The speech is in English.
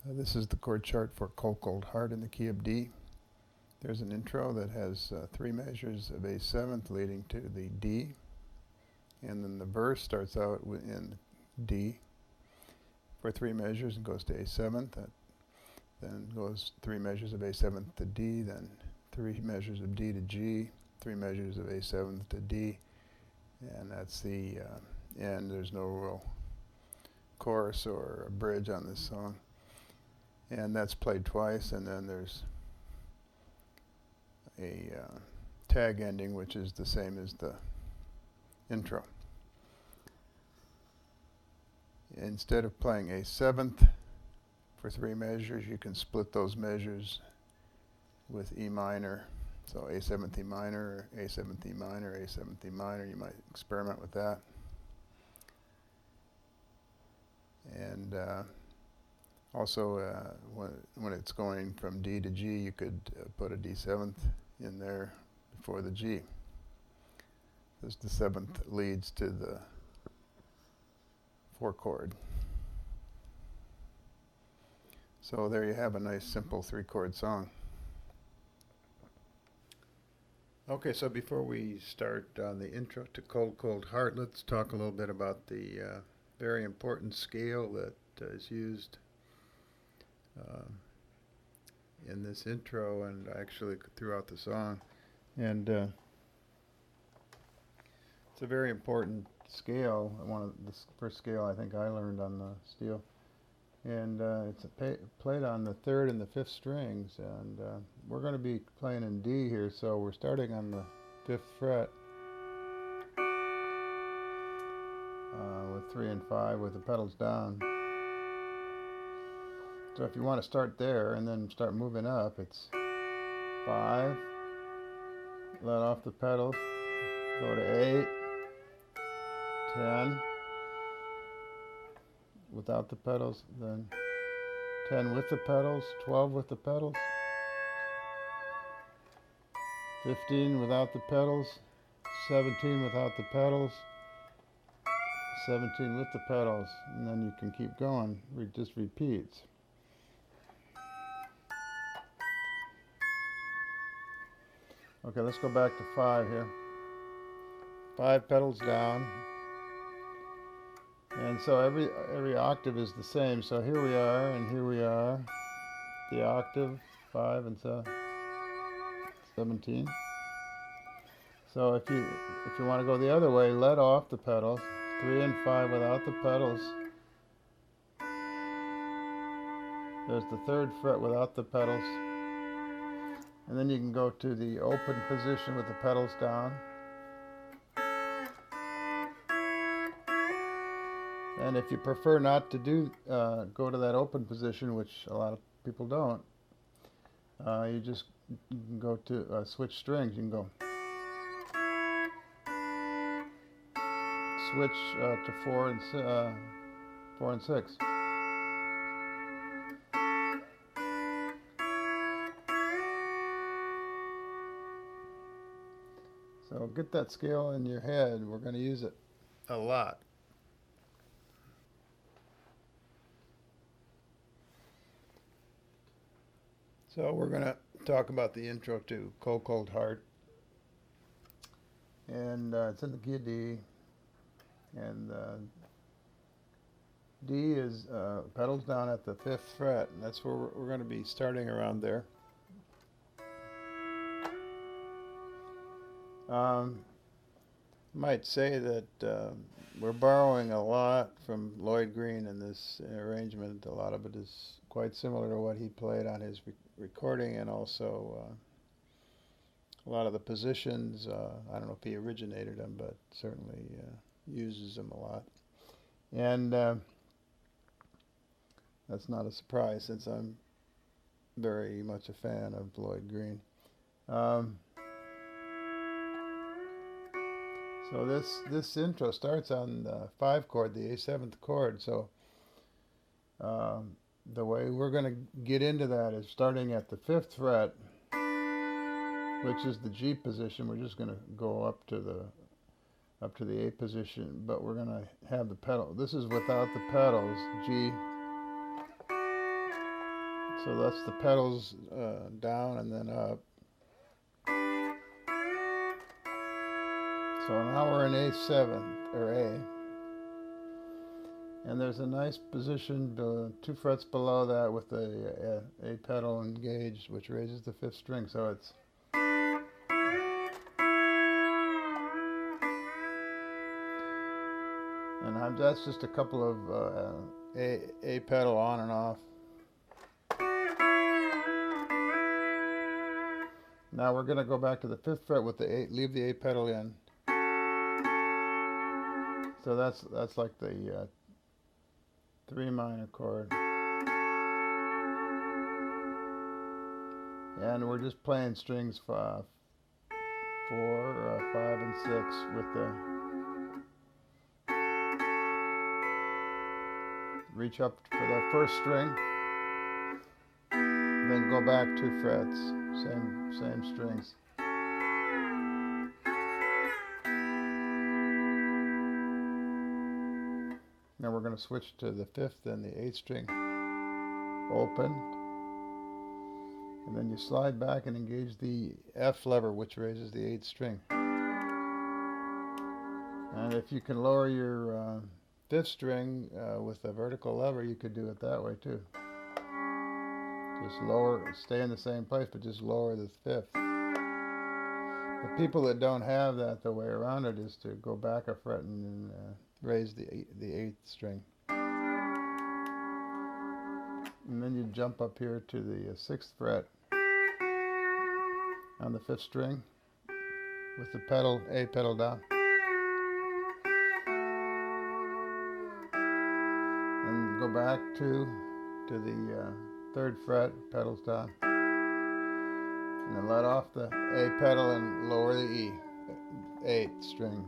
This is the chord chart for Cold Cold Heart in the key of D. There's an intro that has 3 measures of A7th leading to the D, and then the verse starts out in D for 3 measures and goes to A7th. That then goes 3 measures of A7th to D, then 3 measures of D to G, 3 measures of A7th to D, and that's the end. There's no real chorus or a bridge on this song. And that's played twice, and then there's a tag ending, which is the same as the intro. Instead of playing a 7th for 3 measures, you can split those measures with E minor. So A7th E minor, A7th E minor, A7th E minor. You might experiment with that. And also, when it's going from D to G, you could put a D7th in there before the G. As the 7th leads to the 4 chord. So there you have a nice simple 3-chord song. Okay, so before we start on the intro to Cold Cold Heart, let's talk a little bit about the very important scale that is used in this intro and actually throughout the song. And it's a very important scale, one of the first scale I think I learned on the steel. And it's played on the 3rd and the 5th strings, and we're going to be playing in D here, so we're starting on the 5th fret with 3 and 5 with the pedals down. So if you want to start there and then start moving up, it's 5, let off the pedals, go to 8, 10, without the pedals, then 10 with the pedals, 12 with the pedals, 15 without the pedals, 17 without the pedals, 17 with the pedals, and then you can keep going. It just repeats. Okay, let's go back to 5 here. 5 pedals down. And so every octave is the same. So here we are, and here we are. The octave, 5 and 17. So if you want to go the other way, let off the pedals. 3 and 5 without the pedals. There's the 3rd fret without the pedals. And then you can go to the open position with the pedals down. And if you prefer not to go to that open position, which a lot of people don't, you just go to switch strings. You can go switch to 4 and 6. So get that scale in your head. We're going to use it a lot. So we're going to talk about the intro to Cold Cold Heart. And it's in the key of D. And D is pedals down at the 5th fret. And that's where we're going to be starting around there. Might say that we're borrowing a lot from Lloyd Green in this arrangement. A lot of it is quite similar to what he played on his recording, and also a lot of the positions. I don't know if he originated them, but certainly uses them a lot. And that's not a surprise, since I'm very much a fan of Lloyd Green. So this intro starts on the 5 chord, the A7th chord. So the way we're going to get into that is starting at the 5th fret, which is the G position. We're just going to go up to the A position, but we're going to have the pedal. This is without the pedals, G, So that's the pedals down and then up. So now we're in A7 or A. And there's a nice position 2 frets below that with a pedal engaged, which raises the 5th string. So it's that's just a couple of A pedal on and off. Now we're going to go back to the 5th fret with the leave the A pedal in. So that's like the 3 minor chord. And we're just playing strings 4, 5, and 6 with the reach up for the 1st string, then go back 2 frets, same strings. Now we're going to switch to the 5th and the 8th string open, and then you slide back and engage the F lever, which raises the 8th string. And if you can lower your 5th string with a vertical lever, you could do it that way too. Just lower, stay in the same place, but just lower the 5th. The people that don't have that, the way around it is to go back a fret and raise the 8th string. And then you jump up here to the 6th fret on the 5th string with the A pedal down. And go back to the 3rd fret, pedals down. And then let off the A pedal and lower the E, 8th string.